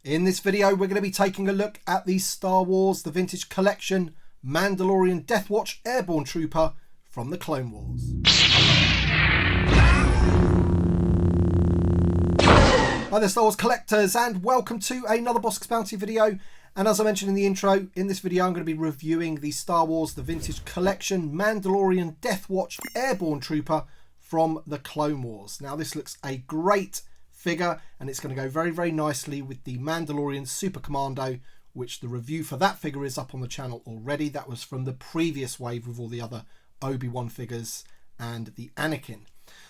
In this video, we're going to be taking a look at the Star Wars The Vintage Collection Mandalorian Death Watch Airborne Trooper from the Clone Wars. Hi there Star Wars collectors, and welcome to another Bossk Bounty video. And as I mentioned in the intro, in this video I'm going to be reviewing the Star Wars The Vintage Collection Mandalorian Death Watch Airborne Trooper from the Clone Wars. Now this looks a great figure, and it's going to go very nicely with the Mandalorian Super Commando, which the review for that figure is up on the channel already. That was from the previous wave with all the other Obi-Wan figures and the Anakin.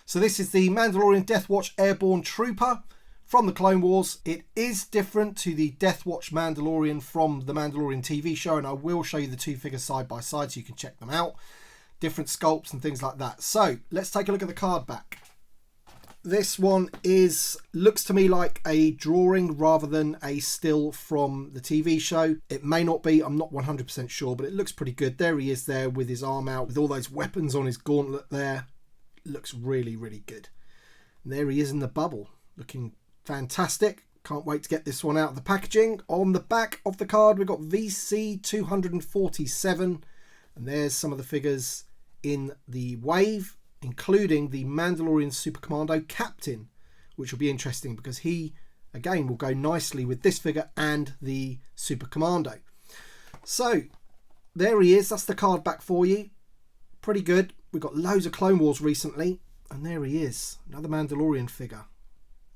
So this is the Mandalorian Death Watch Airborne Trooper from the Clone Wars. It is different to the Death Watch Mandalorian from the Mandalorian TV show, and I will show you the two figures side by side so you can check them out. Different sculpts and things like that. So let's take a look at the card back. This one looks to me like a drawing rather than a still from the TV show. It may not be, I'm not 100% sure, but it looks pretty good. There he is there with his arm out, with all those weapons on his gauntlet there. Looks really good. And there he is in the bubble, looking fantastic. Can't wait to get this one out of the packaging. On the back of the card, we've got VC247, and there's some of the figures in the wave, including the Mandalorian Super Commando Captain, which will be interesting because he, again, will go nicely with this figure and the Super Commando. So, there he is. That's the card back for you. Pretty good. We've got loads of Clone Wars recently, and there he is. Another Mandalorian figure.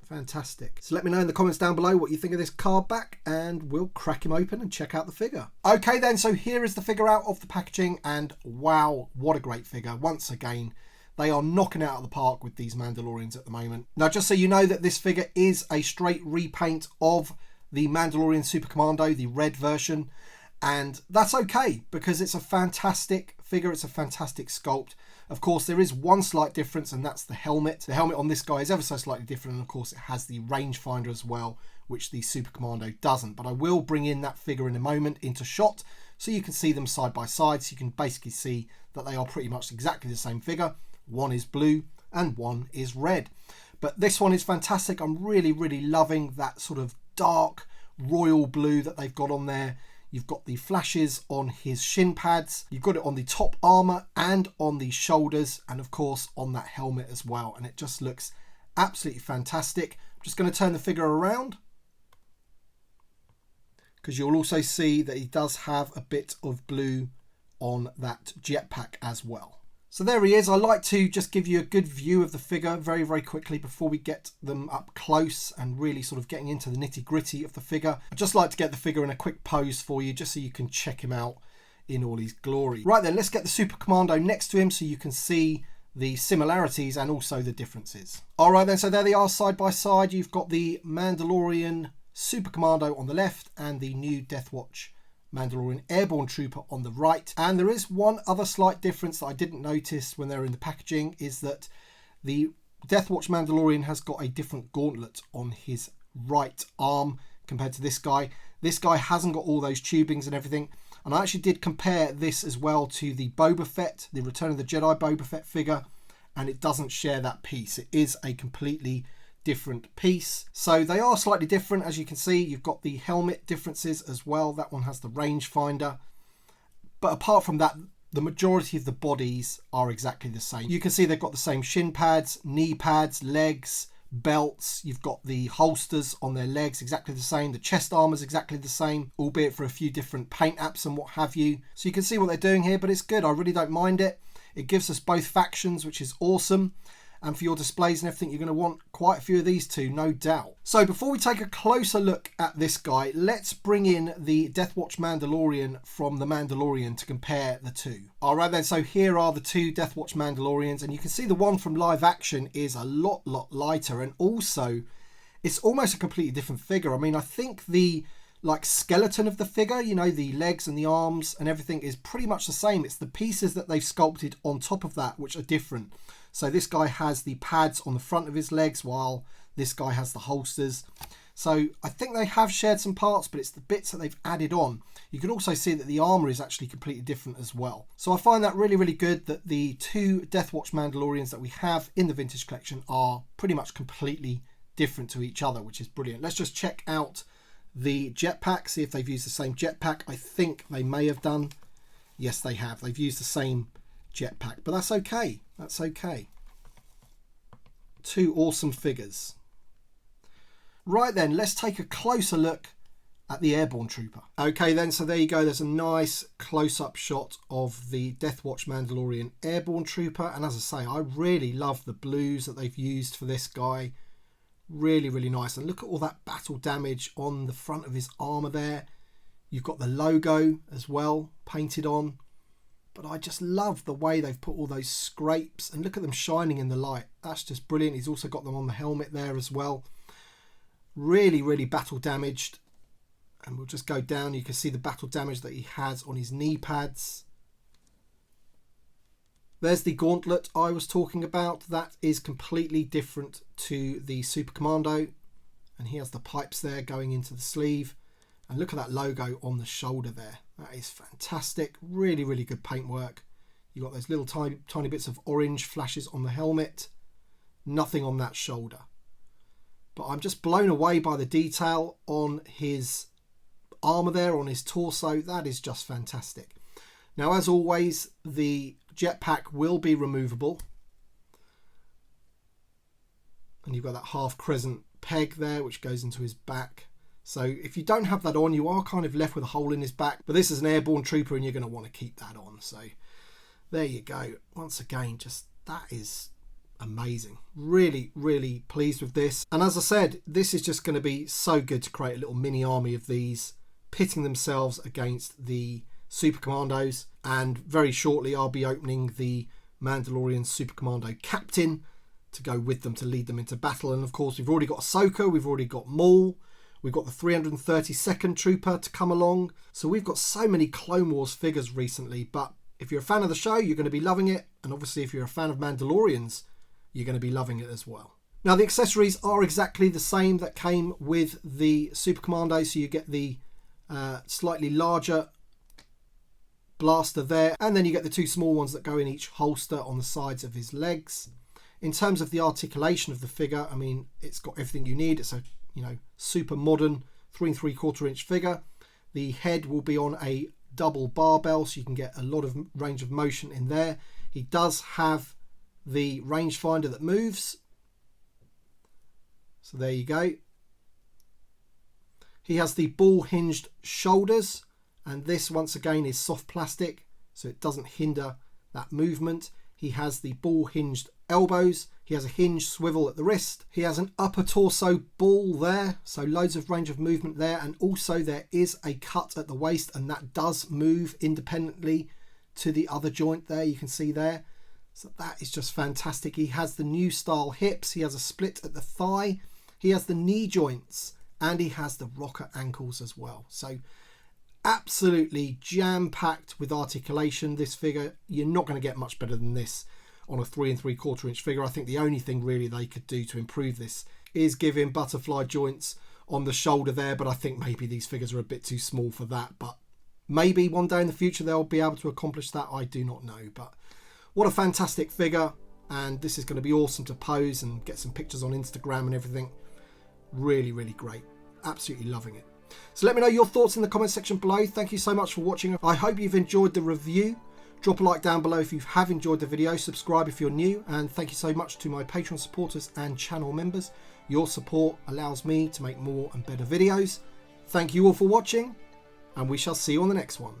Fantastic. So let me know in the comments down below what you think of this card back, and we'll crack him open and check out the figure. Okay then, so here is the figure out of the packaging, and wow, what a great figure. Once again, they are knocking it out of the park with these Mandalorians at the moment. Now, just so you know that this figure is a straight repaint of the Mandalorian Super Commando, the red version. And that's okay because it's a fantastic figure. It's a fantastic sculpt. Of course, there is one slight difference, and that's the helmet. The helmet on this guy is ever so slightly different. And of course, it has the rangefinder as well, which the Super Commando doesn't. But I will bring in that figure in a moment into shot so you can see them side by side. So you can basically see that they are pretty much exactly the same figure. One is blue and one is red. But this one is fantastic. I'm really loving that sort of dark royal blue that they've got on there. You've got the flashes on his shin pads. You've got it on the top armor and on the shoulders, and of course on that helmet as well. And it just looks absolutely fantastic. I'm just going to turn the figure around, because you'll also see that he does have a bit of blue on that jetpack as well. So there he is. I like to just give you a good view of the figure very quickly before we get them up close and really sort of getting into the nitty-gritty of the figure. I'd just like to get the figure in a quick pose for you just so you can check him out in all his glory. Right then, let's get the Super Commando next to him so you can see the similarities and also the differences. All right then, so there they are side by side. You've got the Mandalorian Super Commando on the left and the new Death Watch Mandalorian Airborne Trooper on the right. And there is one other slight difference that I didn't notice when they were in the packaging, is that the Death Watch Mandalorian has got a different gauntlet on his right arm compared to this guy. This guy hasn't got all those tubings and everything. And I actually did compare this as well to the Boba Fett, the Return of the Jedi Boba Fett figure, and it doesn't share that piece. It is a completely different piece. So they are slightly different. As you can see, you've got the helmet differences as well. That one has the rangefinder, but apart from that, the majority of the bodies are exactly the same. You can see they've got the same shin pads, knee pads, legs, belts. You've got the holsters on their legs exactly the same. The chest armor is exactly the same, albeit for a few different paint apps and what have you. So you can see what they're doing here, but it's good. I really don't mind it. It gives us both factions, which is awesome. And for your displays and everything, you're going to want quite a few of these two, no doubt. So before we take a closer look at this guy, let's bring in the Death Watch Mandalorian from the Mandalorian to compare the two. All right then, so here are the two Death Watch Mandalorians, and you can see the one from live action is a lot lighter, and also it's almost a completely different figure. I mean, I think the skeleton of the figure, you know, the legs and the arms and everything is pretty much the same. It's the pieces that they've sculpted on top of that which are different. So this guy has the pads on the front of his legs, while this guy has the holsters. So I think they have shared some parts, but it's the bits that they've added on. You can also see that the armor is actually completely different as well. So I find that really good that the two Death Watch Mandalorians that we have in the vintage collection are pretty much completely different to each other, which is brilliant. Let's just check out the jetpack, see if they've used the same jetpack. I think they may have done. Yes, they have. They've used the same jetpack, but that's okay. That's okay. Two awesome figures. Right then, let's take a closer look at the Airborne Trooper. Okay then, so there you go. There's a nice close-up shot of the Deathwatch Mandalorian Airborne Trooper. And as I say, I really love the blues that they've used for this guy. Really, really nice. And look at all that battle damage on the front of his armour there. You've got the logo as well painted on. But I just love the way they've put all those scrapes. And look at them shining in the light. That's just brilliant. He's also got them on the helmet there as well. Really, really battle damaged. And we'll just go down. You can see the battle damage that he has on his knee pads. There's the gauntlet I was talking about. That is completely different to the Super Commando. And he has the pipes there going into the sleeve. And look at that logo on the shoulder there. That is fantastic. Really, really good paintwork. You've got those little tiny bits of orange flashes on the helmet. Nothing on that shoulder. But I'm just blown away by the detail on his armour there, on his torso. That is just fantastic. Now, as always, the jetpack will be removable. And you've got that half crescent peg there, which goes into his back. So if you don't have that on, you are kind of left with a hole in his back. But this is an Airborne Trooper and you're going to want to keep that on. So there you go. Once again, just that is amazing. Really, really pleased with this. And as I said, this is just going to be so good to create a little mini army of these, pitting themselves against the Super Commandos. And very shortly, I'll be opening the Mandalorian Super Commando Captain to go with them to lead them into battle. And of course, we've already got Ahsoka, we've already got Maul. We've got the 332nd Trooper to come along. So we've got so many Clone Wars figures recently. But if you're a fan of the show, you're going to be loving it. And obviously, if you're a fan of Mandalorians, you're going to be loving it as well. Now, the accessories are exactly the same that came with the Super Commando. So you get the slightly larger blaster there. And then you get the two small ones that go in each holster on the sides of his legs. In terms of the articulation of the figure, I mean, it's got everything you need. It's a super modern 3 3/4 inch figure. The head will be on a double barbell, so you can get a lot of range of motion in there. He does have the rangefinder that moves. So there you go. He has the ball hinged shoulders, and this once again is soft plastic, so it doesn't hinder that movement. He has the ball hinged elbows. He has a hinge swivel at the wrist. He has an upper torso ball there, so loads of range of movement there. And also there is a cut at the waist, and that does move independently to the other joint there. You can see there. So that is just fantastic. He has the new style hips. He has a split at the thigh. He has the knee joints, and he has the rocker ankles as well. So absolutely jam-packed with articulation. This figure, you're not going to get much better than this on a 3 3/4 inch figure. I think the only thing really they could do to improve this is give him butterfly joints on the shoulder there, but I think maybe these figures are a bit too small for that. But maybe one day in the future they'll be able to accomplish that. I do not know. But what a fantastic figure, and this is going to be awesome to pose and get some pictures on Instagram and everything. Really, really great. Absolutely loving it. So let me know your thoughts in the comment section below. Thank you so much for watching. I hope you've enjoyed the review. Drop a like down below if you have enjoyed the video. Subscribe if you're new. And thank you so much to my Patreon supporters and channel members. Your support allows me to make more and better videos. Thank you all for watching, and we shall see you on the next one.